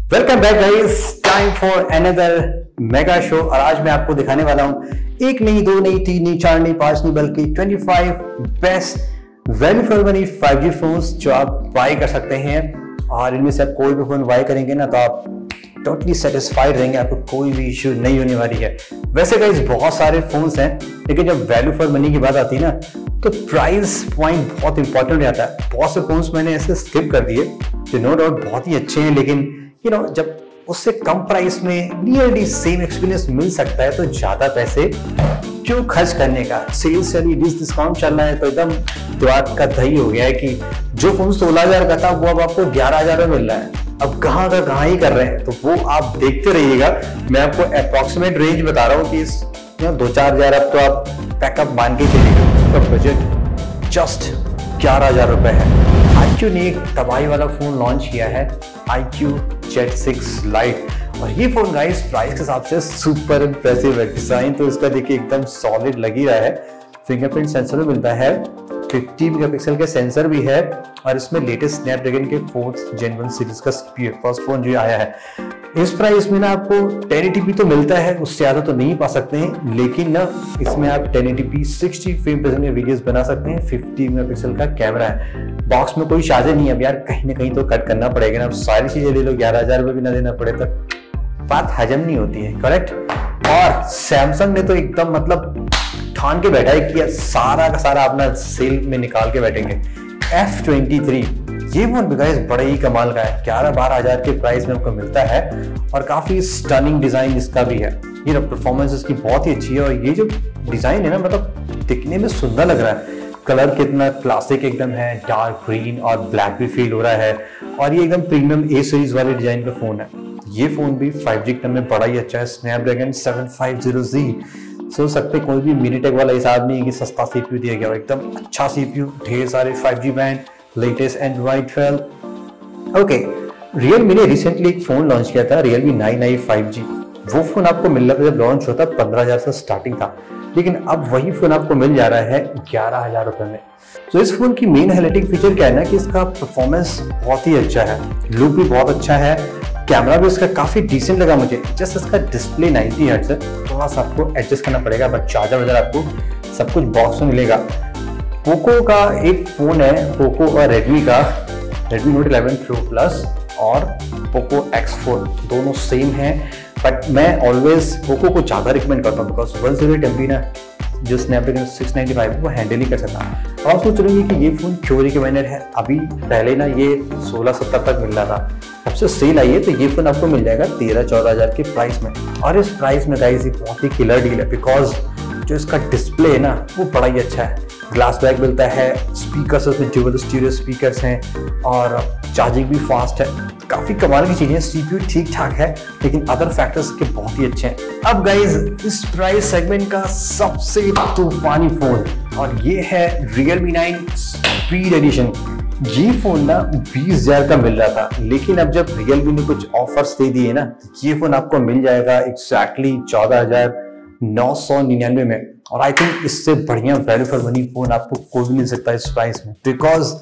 Welcome back guys, time for another mega show. और आज मैं आपको दिखाने वाला हूं एक नहीं, दो नहीं, तीन नहीं, चार नहीं, पांच नहीं, बल्कि 25 best value for money 5G phones जो आप बाय कर सकते हैं। और इनमें से आप कोई भी फोन बाय करेंगे ना तो आप टोटली सेटिस्फाइड रहेंगे, आपको कोई भी इश्यू नहीं होने वाली है। वैसे गाइस बहुत सारे फोन्स हैं, लेकिन जब वैल्यू फॉर मनी की बात आती है ना तो प्राइस पॉइंट बहुत इंपॉर्टेंट रहता है। बहुत से फोन्स मैंने ऐसे स्किप कर दिए जो नो डाउट बहुत ही अच्छे हैं, लेकिन जब उससे कम प्राइस में नियरली सेम एक्सपीरियंस मिल सकता है तो ज्यादा पैसे क्यों खर्च करने का। सेल्स चली, डिस्काउंट चल रहा है तो एकदम दिमाग का दही हो गया है कि जो फोन 16,000 का था वो अब आपको 11,000 में मिल रहा है। अब कहाँ का कहाँ ही कर रहे हैं, तो वो आप देखते रहिएगा। मैं आपको अप्रोक्सीमेट रेंज बता रहा हूँ कि 2-4 हजार अब तो आप पैकअप मान के चलिए, तो बजट जस्ट 11,000 रुपए है। iQOO ने एक तबाही वाला फोन लॉन्च किया है, iQOO Z6 Lite। और ये फोन गाइस प्राइस के हिसाब से सुपर इंप्रेसिव है। डिजाइन तो इसका देखिए एकदम सॉलिड लग ही रहा है। फिंगरप्रिंट सेंसर मिलता है, 50 मेगापिक्सल के सेंसर भी है, और इसमें लेटेस्ट स्नैपड्रैगन के 4th Gen 1 सीरीज का CPU फर्स्ट फोन जो आया है। इस प्राइस में ना आपको 1080p तो मिलता है, उससे ज्यादा तो नहीं पा सकते हैं, लेकिन ना इसमें आप 1080p 60 फ्रेम पर सेकंड वीडियोस बना सकते हैं। 50 मेगापिक्सल का कैमरा है। बॉक्स में कोई चार्जर नहीं है। अब यार कहीं ना कहीं तो कट करना पड़ेगा ना, अब सारी चीजें ले लो 11,000 रुपये भी ना देना पड़े तो बात हजम नहीं होती है, करेक्ट। और सैमसंग ने तो एकदम मतलब ठान के बैठा है कि सारा का सारा अपना सेल में निकाल के बैठेंगे। F23 ये फोन भी गाइस बड़े ही कमाल का है, 11-12 हजार के प्राइस में आपको मिलता है, और काफी स्टनिंग डिजाइन इसका भी है। ये परफॉर्मेंस इसकी बहुत ही अच्छी है, और ये जो डिजाइन है ना मतलब दिखने में सुंदर लग रहा है। कलर कितना क्लासिक एकदम है, डार्क ग्रीन और ब्लैक भी फील हो रहा है, और ये एकदम प्रीमियम A सीरीज वाले डिजाइन का फोन है। ये फोन भी 5G टर्म में बड़ा ही अच्छा है। स्नैपड्रैगन 750Z, सोच सकते कोई भी मिनीटेक वाला हिसाब नहीं है कि सस्ता CPU दिया गया, एकदम अच्छा CPU, ढेर सारे 5G band, latest Android 12। Okay, Realme ने रिसेंटली एक फोन लॉन्च किया था, Realme 9i 5G। वो फोन आपको मिल रहा था जब लॉन्च होता 15,000 से स्टार्टिंग था, लेकिन अब वही फोन आपको मिल जा रहा है 11,000 रुपए में। तो इस फोन की मेन हाइलाइटिंग फीचर क्या है ना कि इसका परफॉर्मेंस बहुत ही अच्छा है, लुक भी बहुत अच्छा है, कैमरा भी इसका काफी डिसेंट लगा मुझे। जस्ट इसका डिस्प्ले 90 हर्ट्ज है, थोड़ा सा आपको एडजस्ट करना पड़ेगा, बट चार्जर वगैरह आपको सब कुछ बॉक्स में मिलेगा। पोको का एक फोन है, पोको और रेडमी का, Redmi Note 11 Pro Plus और पोको X4 दोनों सेम है, बट मैं ऑलवेज पोको को ज्यादा रिकमेंड करता हूँ बिकॉज 108 MB ना जो स्नैपड्रैगन 695 वो हैंडल ही कर सकता है। अब आप सोच रहे हैं कि ये फोन क्यों रिकमेंडेड है, अभी पहले ना ये 16-17 तक मिल रहा था, सबसे सेल आई है तो ये फोन आपको मिल जाएगा 13-14 हजार के प्राइस में। और इस प्राइस में गाइस ये बहुत ही किलर डील है, बिकॉज जो इसका डिस्प्ले है ना वो बड़ा ही अच्छा है। ग्लास बैक मिलता है, स्पीकर्स उसमें ड्यूअल स्टीरियो स्पीकर्स हैं, और चार्जिंग भी फास्ट है। काफी कमाल की चीजें। CPU ठीक ठाक है, लेकिन अदर फैक्टर्स के बहुत ही अच्छे हैं। अब गाइस इस प्राइस सेगमेंट का सबसे तूफानी फोन, और ये है Realme 9 Speed Edition। ये फोन ना 20,000 का मिल रहा था, लेकिन अब जब Realme ने कुछ ऑफर्स दे दिए ना, ये फोन आपको मिल जाएगा एग्जैक्टली 14,999 में। और आई थिंक इससे बढ़िया वैल्यू फॉर मनी फोन आपको कोई भी नहीं सकता इस प्राइस में, बिकॉज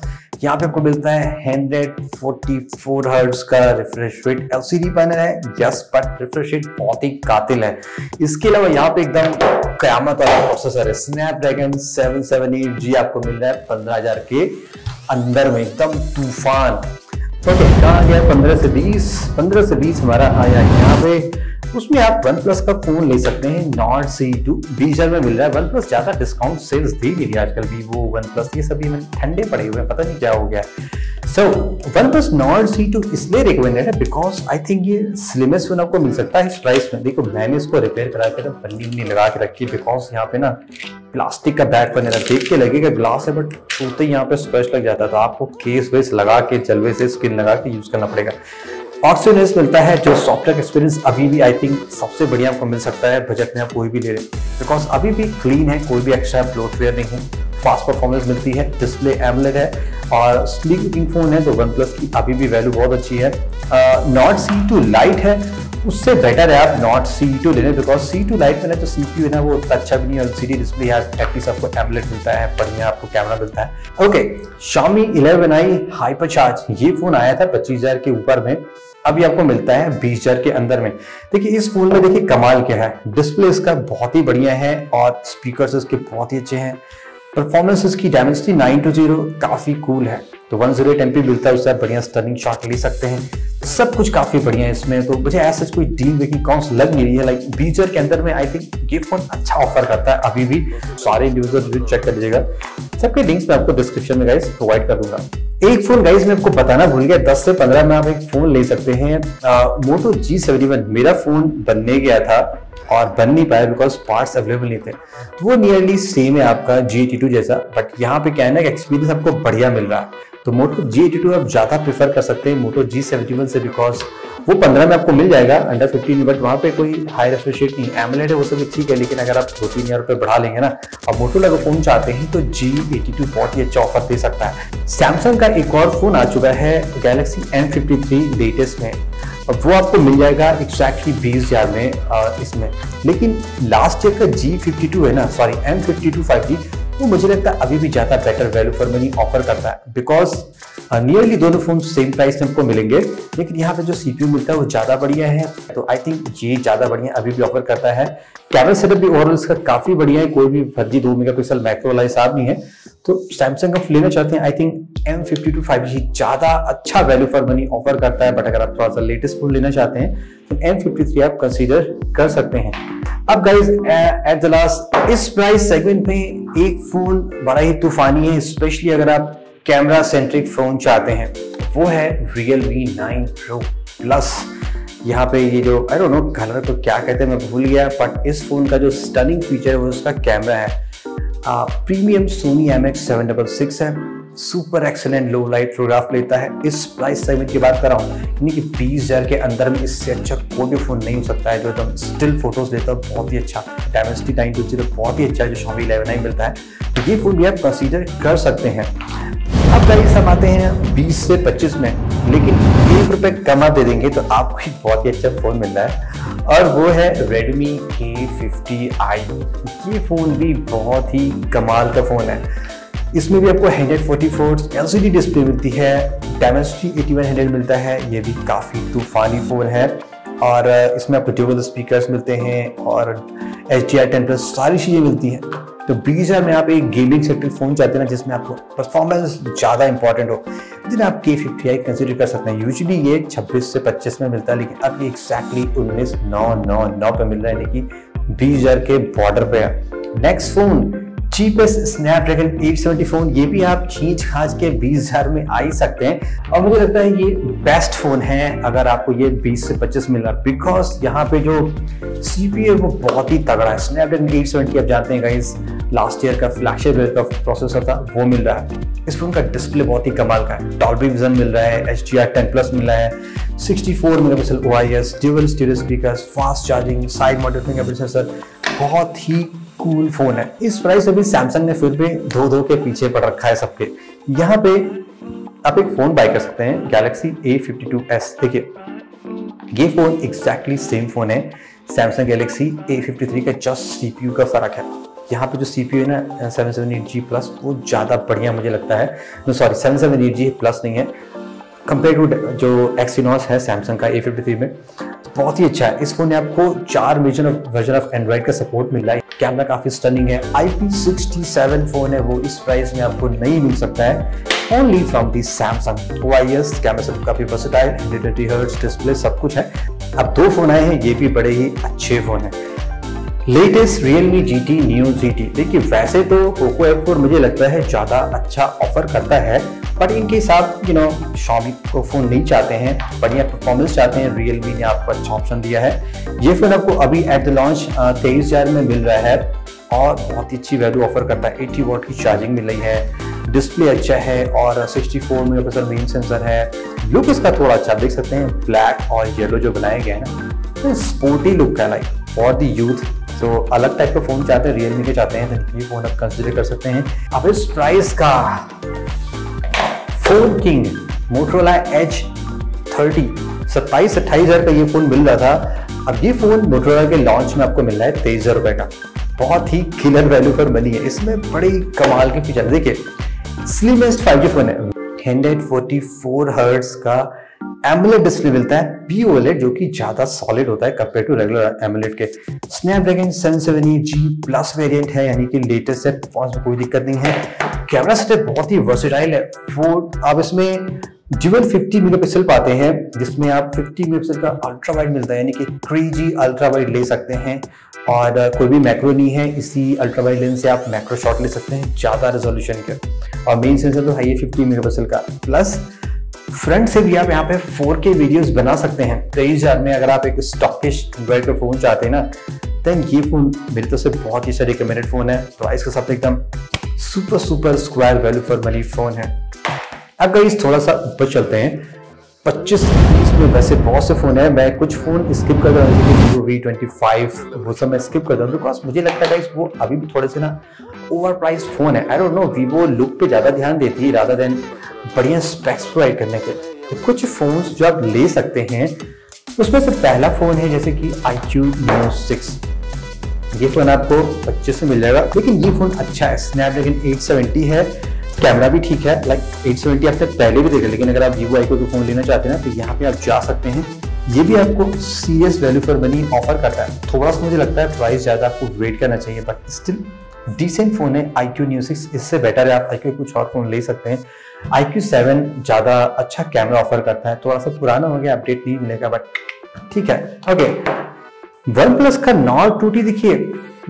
यहाँ पे आपको मिलता है 144 हर्ट्ज का रिफ्रेश रेट, LCD पैनल है यस, बट रिफ्रेश रेट बहुत ही कातिल है। इसके अलावा यहाँ पे एकदम कयामत वाला प्रोसेसर है, स्नैपड्रैगन 778G आपको मिल रहा है 15,000 के अंदर में, एकदम तूफान। ओके, कहाँ गया 15 से 20 हमारा आया यहाँ पे। उसमें आप OnePlus का फोन ले सकते हैं, Nord C2 20,000 में मिल रहा है। OnePlus ज्यादा डिस्काउंट सेल्स दे नहीं रही आजकल, Vivo, OnePlus ये सभी में ठंडे पड़े हुए हैं, पता नहीं क्या हो गया। सो OnePlus Nord C2 इसलिए रिकमेंडेड है बिकॉज आई थिंक ये स्लिमेस्ट फोन आपको मिल सकता है इस प्राइस में। देखो मैंने इसको रिपेयर करा के पन्नी लगा के रखी, बिकॉज यहाँ पे ना प्लास्टिक का बैग बनेगा, देख के लगेगा ग्लास है, बट छूते ही यहाँ पे स्क्रैच लग जाता है, तो आपको केस वेस लगा के जलवे से स्किन लगा के यूज करना पड़ेगा। ऑक्सीजन मिलता है जो सॉफ्टवेयर एक्सपीरियंस अभी भी आई थिंक सबसे बढ़िया आपको मिल सकता है बजट में, आप कोई भी ले रहे, बिकॉज अभी भी क्लीन है, कोई भी एक्स्ट्रा ब्लोटवेयर नहीं है, फास्ट परफॉर्मेंस मिलती है, डिस्प्ले एमोलेड है, और स्लीक लुकिंग फोन है, तो OnePlus की अभी भी वैल्यू बहुत अच्छी है। Nord C2 Lite है, उससे बेटर है आप Nord C2 लेने, बिकॉज C2 Lite में ना जो CPU है ना वो उतना अच्छा भी नहीं, और LCD डिस्प्ले एटलीस्ट आपको एमोलेड मिलता है, बढ़िया आपको कैमरा मिलता है। ओके, Xiaomi 11i Hypercharge ये फोन आया था 25,000 के ऊपर में। अभी आपको मिलता है 20,000 के अंदर में। देखिए इस फोन में देखिए कमाल क्या है, डिस्प्ले इसका बहुत ही बढ़िया है और स्पीकर्स इसके बहुत ही अच्छे हैं। परफॉर्मेंस इसकी डायमेंसिटी 920 काफी कूल है, तो 108 MP मिलता है, उससे आप बढ़िया स्टनिंग शॉट ले सकते हैं। सब कुछ काफी बढ़िया है इसमें, तो मुझे ऐसा कोई डील मेकिंग कॉस्ट लग नहीं रही है। लाइक 20,000 के अंदर में आई थिंक ये फोन अच्छा ऑफर करता है अभी भी। सारे यूजर चेक कर लीजिएगा, सबके लिंक्स मैं आपको डिस्क्रिप्शन में गाइस प्रोवाइड कर दूंगा। एक फोन गाइस मैं आपको बताना भूल गया, 10 से 15 में आप एक फोन ले सकते हैं। मोटो G71 मेरा फोन बनने गया था और बन नहीं पाया बिकॉज पार्ट्स अवेलेबल नहीं थे, तो वो नियरली सेम है आपका G82 जैसा, बट यहाँ पे क्या है ना कि एक्सपीरियंस आपको बढ़िया मिल रहा है। तो मोटो G82 आप ज्यादा प्रेफर कर सकते हैं मोटो G71 से, बिकॉज वो 15 में आपको मिल जाएगा अंडर 15, बट वहाँ पे कोई हाई रेफ्रिजरेट नहीं, एमोलेड है वो सब ठीक है, लेकिन अगर आप 2-3 हजार रुपए बढ़ा लेंगे ना और मोटोरोला का फोन चाहते हैं तो G82 बहुत ही अच्छा ऑफर दे सकता है। सैमसंग का एक और फोन आ चुका है गैलेक्सी M53 लेटेस्ट में, वो आपको मिल जाएगा एक्जैक्टली 20,000 में इसमें। लेकिन लास्ट ईयर का G52 है ना, सॉरी M52 5G, वो मुझे लगता है अभी भी ज्यादा better value for money offer करता है, बिकॉज नियरली दोनों फोन सेम प्राइस में आपको मिलेंगे, लेकिन यहाँ पे जो CPU मिलता है वो ज्यादा बढ़िया है, तो आई थिंक ये ज्यादा बढ़िया अभी भी ऑफर करता है। कैमरा सेटअप भी ओवरऑल इसका काफी बढ़िया है, कोई भी फर्जी 2 मेगापिक्सल मैक्रो वाला हिसाब नहीं है। तो सैमसंग का लेना चाहते हैं आई थिंक M52 5G ज्यादा अच्छा वैल्यू फॉर मनी ऑफर करता है, बट अगर आप थोड़ा सा लेटेस्ट फोन लेना चाहते हैं तो M53 आप कंसीडर कर सकते हैं। अब गाइस एट द लास्ट इस प्राइस सेगमेंट में एक फोन बड़ा ही तूफानी है, स्पेशली अगर आप कैमरा सेंट्रिक फोन चाहते हैं, वो है Realme 9 Pro Plus। यहाँ पे ये जो आई डोंट नो कलर को क्या कहते हैं मैं भूल गया, बट इस फोन का जो स्टनिंग फीचर है वो उसका कैमरा है। प्रीमियम सोनी IMX766 है, सुपर एक्सीलेंट लो लाइट फोटोग्राफ लेता है। इस प्राइस सेगमेंट की बात कर रहा हूँ, यानी कि 20,000 के अंदर में इससे अच्छा कोई भी फोन नहीं हो सकता है जो एकदम स्टिल फोटोज देता है, बहुत ही अच्छा। डायमेंसिटी 920 बहुत ही अच्छा है, जो Xiaomi 11i मिलता है, तो ये फोन भी आप कंसीडर कर सकते हैं। अब गाइस हम आते हैं 20 से 25 में, लेकिन 1 रुपए कम आप दे देंगे तो आपको एक बहुत ही अच्छा फोन मिल रहा है, और वो है Redmi K50i। ये फोन भी बहुत ही कमाल का फोन है। इसमें भी आपको 144 LCD डिस्प्ले मिलती है, डायमेंसिटी 8100 मिलता है, ये भी काफी तूफानी फोन है, और इसमें आपको ड्यूअल स्पीकर्स मिलते हैं और HDR 10+ सारी चीजें मिलती हैं। तो 20,000 में आप एक गेमिंग सेक्टर फोन चाहते हैं ना जिसमें आपको परफॉर्मेंस ज्यादा इंपॉर्टेंट हो, दिन आप K50i कंसीडर कर सकते हैं। यूजुअली ये 26 से 25 में मिलता है, लेकिन अब ये एक्जैक्टली 19,999 पे मिल रहा है, यानी कि 20,000 के बॉर्डर पे है। Next phone cheapest Snapdragon 870 phone, ये भी आप खींच खाच के 20,000 में आ ही सकते हैं, और मुझे लगता है ये बेस्ट फोन है अगर आपको ये 20 से 25 मिल रहा है, बिकॉज यहाँ पे जो CPU है वो बहुत ही तगड़ा है। स्नैपड्रैगन 870 आप जानते हैं गाइस, लास्ट ईयर का फ्लैगशिप का प्रोसेसर था, वो मिल रहा है। इस फोन का डिस्प्ले बहुत ही कमाल का है, डॉल्बी विजन मिल रहा है, HDR 10+ मिल रहा है, 64 megapixel OIS, dual stereo speakers, fast charging, side mounted fingerprint sensor, बहुत ही कूल फोन है। इस प्राइस अभी सैमसंग ने फिर भी धो के पीछे पड़ रखा है सबके। यहाँ पे आप एक फोन बाय कर सकते हैं गैलेक्सी A52s। देखिए ये फोन एक्जैक्टली सेम फोन है सैमसंग गैलेक्सी A53 का, जस्ट CPU का फर्क है। यहाँ पे जो CPU है ना 778G+, वो ज्यादा बढ़िया मुझे लगता है, नो सॉरी 778G+ नहीं है, कंपेयर टू जो Exynos है सैमसंग का A53 में, तो बहुत ही अच्छा है। इस फोन में आपको 4 वर्जन ऑफ एंड्रॉइड का सपोर्ट मिल रहा है, कैमरा काफी स्टनिंग है, IP67 फोन है, वो इस प्राइस में आपको नहीं मिल सकता है, only from the Samsung OIS। Camera सब काफी वर्सेटाइल, 120 हर्ट्ज डिस्प्ले सब कुछ है। अब 2 फोन आए हैं, ये भी बड़े ही अच्छे फोन है। Latest Realme GT Neo GT। देखिए वैसे तो Poco F4 मुझे लगता है ज्यादा अच्छा ऑफर करता है, बट इनके साथ Xiaomi को फोन नहीं चाहते हैं, बढ़िया परफॉर्मेंस चाहते हैं, Realme ने आपको अच्छा ऑप्शन दिया है। ये फोन आपको अभी एट द लॉन्च 23,000 में मिल रहा है, और बहुत ही अच्छी वैल्यू ऑफर करता है। 80 वॉट की चार्जिंग मिल रही है, डिस्प्ले अच्छा है, और 64 मेगापिक्सल मेन सेंसर है। लुक इसका थोड़ा अच्छा देख सकते हैं, ब्लैक और येलो जो बनाया गया है ना, तो स्पोर्टी लुक है, लाइक फॉर द यूथ। तो अलग टाइप का फोन चाहते हैं, Realme के चाहते हैं, तो ये फोन आप कंसीडर कर सकते हैं। अब इस प्राइस का फोन किंग मोटोरोला Edge 30 27-28 हजार का ये फोन मिल रहा था, अब ये फोन मोटोरोला के लॉन्च में आपको मिल रहा है 23,000 रुपए का। बहुत ही किलर वैल्यू पर बनी है, इसमें बड़ी कमाल के फीचर। देखिए स्लिमेस्ट 5G फोन है, 144 हर्ट्ज का एमोलेड डिस्प्ले मिलता है POLED, जो कि ज्यादा सॉलिड होता है कंपेयर टू रेगुलर एमोलेड के। स्नैपड्रैगन 778G+ वेरिएंट है, यानी कि लेटेस्ट है, परफॉर्मेंस में कोई दिक्कत नहीं है। कैमरा सेटअप बहुत ही वर्सेटाइल है। आप इसमें ड्यूअल 50 मेगापिक्सल पाते हैं, जिसमें आप 50 मेगापिक्सल का अल्ट्रा वाइड मिलता है, यानी कि 3G अल्ट्रा वाइड ले सकते हैं। और कोई भी मैक्रो नहीं है, इसी अल्ट्रा वाइड लेंस से आप मैक्रो शॉट ले सकते हैं ज्यादा रेजोल्यूशन के। और मेन सेंसर तो है ये 50 मेगापिक्सल का। प्लस फ्रंट से भी आप यहाँ पे 4K वीडियोस बना सकते हैं 23,000 में। अगर आप एक स्टॉकिश एंड्रॉइड का फोन चाहते हैं ना, देन ये फोन मेरी तरफ से बहुत ही अच्छा रिकमेंडेड फोन है। प्राइस के साथ एकदम super square value for money phone है। अब गाइस थोड़ा सा ऊपर चलते हैं। 25-30 में वैसे बहुत से फोन है, मैं कुछ फोन स्किप कर रहा हूँ, जैसे Vivo V25, वो सब मैं स्किप कर रहा हूँ बिकॉज मुझे लगता है गाइस वो अभी भी थोड़े से ना ओवर प्राइस फोन है। I don't know, Vivo look पे ज्यादा ध्यान देती है रादर देन बढ़िया स्पेक्स प्रोवाइड करने के। तो कुछ फोन्स जो आप ले सकते हैं, उसमें से पहला फोन है जैसे कि iQOO Neo 6। ये फोन आपको 25 में मिल जाएगा, लेकिन ये फोन अच्छा है। स्नैपड्रैगन 870 है, कैमरा भी ठीक है। लाइक 870 आपने पहले भी देखा, लेकिन अगर आप Vivo iQOO का फोन लेना चाहते हैं ना, तो यहाँ पे आप जा सकते हैं। ये भी आपको serious value for money offer करता है। थोड़ा सा मुझे लगता है प्राइस ज्यादा आपको वेट करना चाहिए, बट स्टिल डिसेंट फोन है। iQOO Neo 6 इससे बेटर है, आप iQOO कुछ और फोन ले सकते हैं। iQOO 7 ज्यादा अच्छा कैमरा ऑफर करता है, थोड़ा सा पुराना हो गया, अपडेट नहीं मिलेगा, बट ठीक है। ओके, OnePlus का Nord 2T देखिए,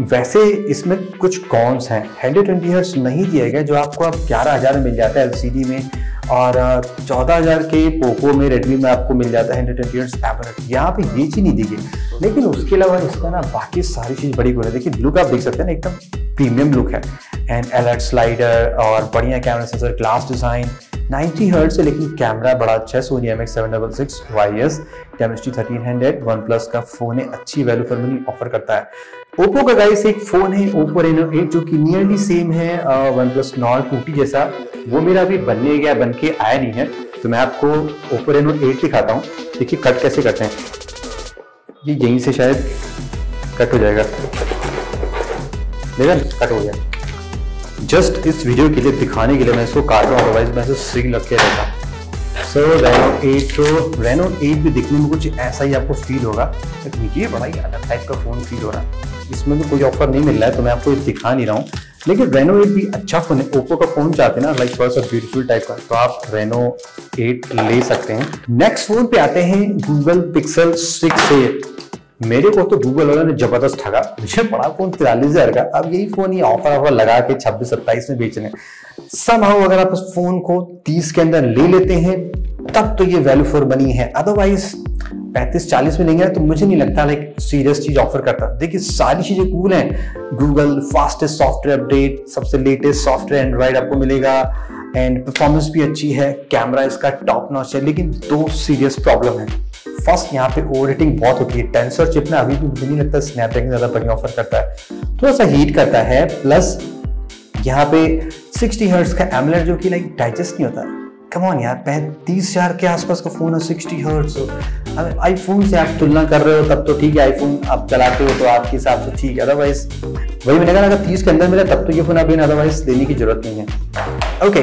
वैसे इसमें कुछ कॉन्स हैं। 120 हर्ट्ज नहीं दिया गया, जो आपको अब 11,000 में मिल जाता है LCD में, और 14,000 के पोको में, रेडमी में आपको मिल जाता है 120 हर्ट्ज एमोलेड। यहाँ पे ये चीज नहीं दी गई, लेकिन उसके अलावा इसका ना बाकी सारी चीज बड़ी गुड है। देखिए लुक आप देख सकते हैं ना, एकदम प्रीमियम लुक है। एंड अलर्ट स्लाइडर और बढ़िया camera sensor, glass design, 90 hertz है, लेकिन कैमरा बड़ा अच्छा है। Sony IMX766 YS Dimensity 1300 OnePlus का फोन है, अच्छी वैल्यू फॉर मनी ऑफर करता है। ओप्पो का गाइस एक फोन है Oppo Reno 8, जो कि नियरली सेम है OnePlus Nord 2T जैसा। वो मेरा अभी बनने गया, बन के आया नहीं है, तो मैं आपको Oppo Reno 8 दिखाता हूँ। देखिए कट कैसे करते हैं, ये यहीं से शायद कट हो जाएगा, देखा कट हो गया। जस्ट इस वीडियो के लिए दिखाने के लिए मैं इसको काट रहा हूँ, अदरवाइज मैं इसे स्ट्रिंग लग के रहता। सो Reno 8 भी दिखने में कुछ ऐसा ही आपको फील होगा, लेकिन ये बड़ा ही अलग टाइप का फोन फील हो रहा है। इसमें भी कोई ऑफर नहीं मिल रहा है, तो मैं आपको ये दिखा नहीं रहा हूँ, लेकिन Reno 8 भी अच्छा फोन है। ओप्पो का फोन चाहते हैं ना, लाइक थोड़ा सा ब्यूटीफुल टाइप का, तो आप Reno 8 ले सकते हैं। नेक्स्ट फोन पे आते हैं Google Pixel 6a। मेरे को तो गूगल वालों ने जबरदस्त ठगा, मुझे पड़ा फोन 43,000 का। अब यही फोन ही ऑफर लगा के 26-27 में बेचने। समहाउ अगर आप उस फोन को 30 के अंदर ले लेते हैं, तब तो ये वैल्यू फॉर मनी है। अदरवाइज 35-40 में लेंगे तो मुझे नहीं लगता लाइक सीरियस चीज ऑफर करता। देखिए सारी चीजें कूल हैं, गूगल फास्टेस्ट सॉफ्टवेयर अपडेट, सबसे लेटेस्ट सॉफ्टवेयर एंड्रॉइड आपको मिलेगा, एंड परफॉर्मेंस भी अच्छी है, कैमरा इसका टॉप नॉच है। लेकिन दो सीरियस प्रॉब्लम है। फर्स्ट, यहाँ पे ओवर हीटिंग बहुत होती है। टेंसर चिप ना अभी भी मुझे नहीं लगता स्नैपड्रैगन ज्यादा बढ़िया ऑफर करता है, थोड़ा सा हीट करता है। प्लस यहाँ पे 60 हर्ट्ज का एमोलेड, जो कि लाइक डाइजेस्ट नहीं होता। कम ऑन यार, 35,000 के आसपास का फोन है, 60 हर्ट्ज। अगर आईफोन से आप तुलना कर रहे हो तब तो ठीक है, आईफोन आप चलाते हो तो आपके हिसाब से ठीक है। अदरवाइज वही मैंने कहा, अगर 30 के अंदर मिला तब तो ये फोन अभी अदरवाइज लेने की जरूरत नहीं है। ओके,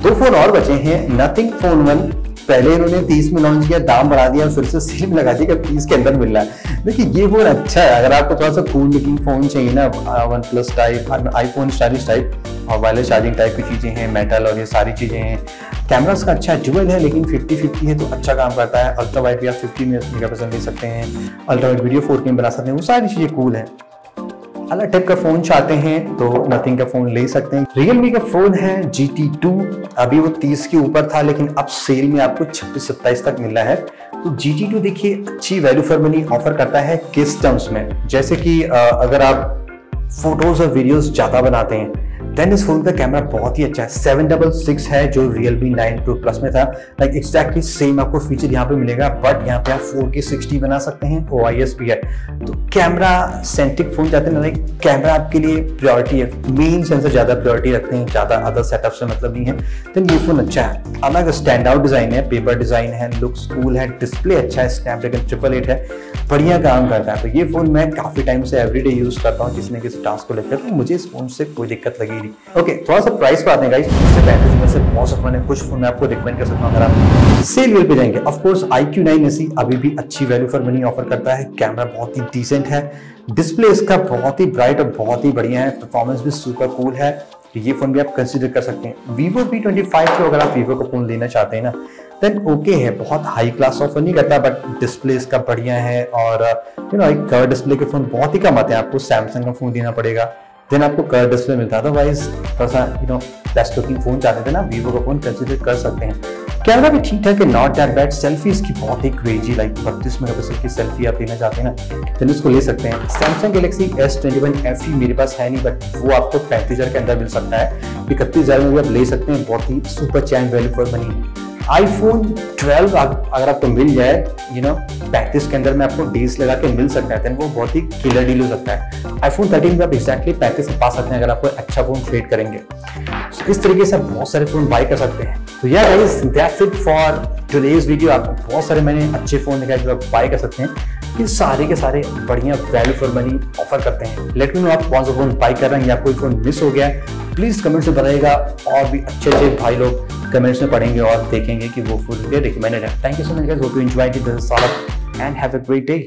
दो फोन और बचे हैं। नथिंग फोन 1, पहले इन्होंने 30 में लॉन्च किया, दाम बढ़ा दिया, फिर से सेल में लगा दिया कि 30 के अंदर मिल रहा है। देखिए ये फोन अच्छा है, अगर आपको थोड़ा सा कूल लुकिंग फोन चाहिए ना, OnePlus type, iPhone stylish type, और वायरलेस चार्जिंग टाइप की चीजें हैं, मेटल और ये सारी चीजें हैं। कैमरा का अच्छा ड्यूअल है, लेकिन 50-50 है तो अच्छा काम करता है। अल्ट्रा वाइड भी आप 50 मेगापिक्सल ले सकते हैं, अल्ट्रा वाइड वीडियो 4K में बना सकते हैं, वो सारी चीजें कूल है। अलग टाइप का फोन चाहते हैं तो नथिंग का फोन ले सकते हैं। रियलमी का फोन है GT2, अभी वो 30 के ऊपर था, लेकिन अब सेल में आपको 26-27 तक मिल रहा है। तो GT2 देखिए अच्छी वैल्यू फॉर मनी ऑफर करता है किस टर्म्स में, जैसे कि अगर आप फोटोज और वीडियोस ज्यादा बनाते हैं, देन इस फोन का कैमरा बहुत ही अच्छा है। 766 है जो Realme 9 Pro Plus में था, लाइक एग्जैक्टली सेम आपको फीचर यहाँ पे मिलेगा, बट यहाँ पे आप 4K 60 बना सकते हैं, OIS भी है। तो कैमरा सेंट्रिक फोन चाहते हैं, लाइक कैमरा आपके लिए प्रायोरिटी है, मेन सेंसर ज्यादा प्रायोरिटी रखते हैं, ज्यादा अदर सेटअप से मतलब नहीं है, तो ये फोन अच्छा है। अलग स्टैंड आउट डिजाइन है, पेपर डिजाइन है, लुक्स कूल है, डिस्प्ले अच्छा है, स्नैपड्रैगन 888 है, बढ़िया काम करता है। तो ये फोन मैं काफी टाइम से एवरीडे यूज करता हूँ किसी न किसी टास्क को लेकर, तो मुझे इस फोन से कोई दिक्कत लगी नहीं। होगी। ओके, थोड़ा सा प्राइस पर आते हैं गाइस। 35 में से बहुत से फोन है, कुछ फोन मैं आपको रिकमेंड कर सकता हूँ अगर आप सेल वेल पे जाएंगे। ऑफ कोर्स iQOO 9 SE अभी भी अच्छी वैल्यू फॉर मनी ऑफर करता है। कैमरा बहुत ही डिसेंट है, डिस्प्ले इसका बहुत ही ब्राइट और बहुत ही बढ़िया है, परफॉर्मेंस भी सुपर कूल है। ये फोन भी आप कंसीडर कर सकते हैं। Vivo V25 Pro अगर आप Vivo का फोन लेना चाहते हैं ना, देन ओके है, बहुत हाई क्लास ऑफर नहीं करता, बट डिस्प्ले इसका बढ़िया है। और एक कर्व डिस्प्ले के फोन बहुत ही कम आते हैं, आपको सैमसंग का फोन लेना पड़ेगा, देन आपको कर्व डिस्प्ले मिलता है। अदरवाइज थोड़ा सा बेस्ट लुकिंग फोन चाहते थे ना, Vivo का फोन कंसीडर कर सकते हैं। कैमरा भी ठीक ठाक है, नॉट दैट बैड। सेल्फी इसकी बहुत ही क्रेजी, लाइक 32 मेगापिक्सल की सेल्फी आप लेना चाहते हैं ना, तो इसको ले सकते हैं। Samsung Galaxy S21 FE मेरे पास है नहीं, बट वो आपको 35,000 के अंदर मिल सकता है। 31,000 में भी आप ले सकते हैं, बहुत ही सुपर चैन वैल्यू फॉर मनी। iPhone 12 अगर आपको मिल जाए 35 के अंदर में आपको डील्स लगा के मिल सकता है, देन वो बहुत ही किलर डील हो सकता है। iPhone 13 में आप एक्जैक्टली 35 में पा सकते हैं अगर आप कोई अच्छा फोन ट्रेड करेंगे। इस तरीके से आप बहुत सारे फोन बाय कर सकते हैं। तो यार guys, that's it for today's video. आपको बहुत सारे मैंने अच्छे फोन दिखाए जो आप बाय कर सकते हैं। ये सारे के सारे बढ़िया वैल्यू फॉर मनी ऑफर करते हैं। लेट मी नो आप कौन सा फोन बाय कर रहे हैं या कोई फोन मिस हो गया है, प्लीज कमेंट्स में बताइएगा। और भी अच्छे अच्छे भाई लोग कमेंट्स में पढ़ेंगे और देखेंगे कि वो फोन रिकमेंडेड है। Thank you so much guys, hope you enjoyed this sound and have a great day.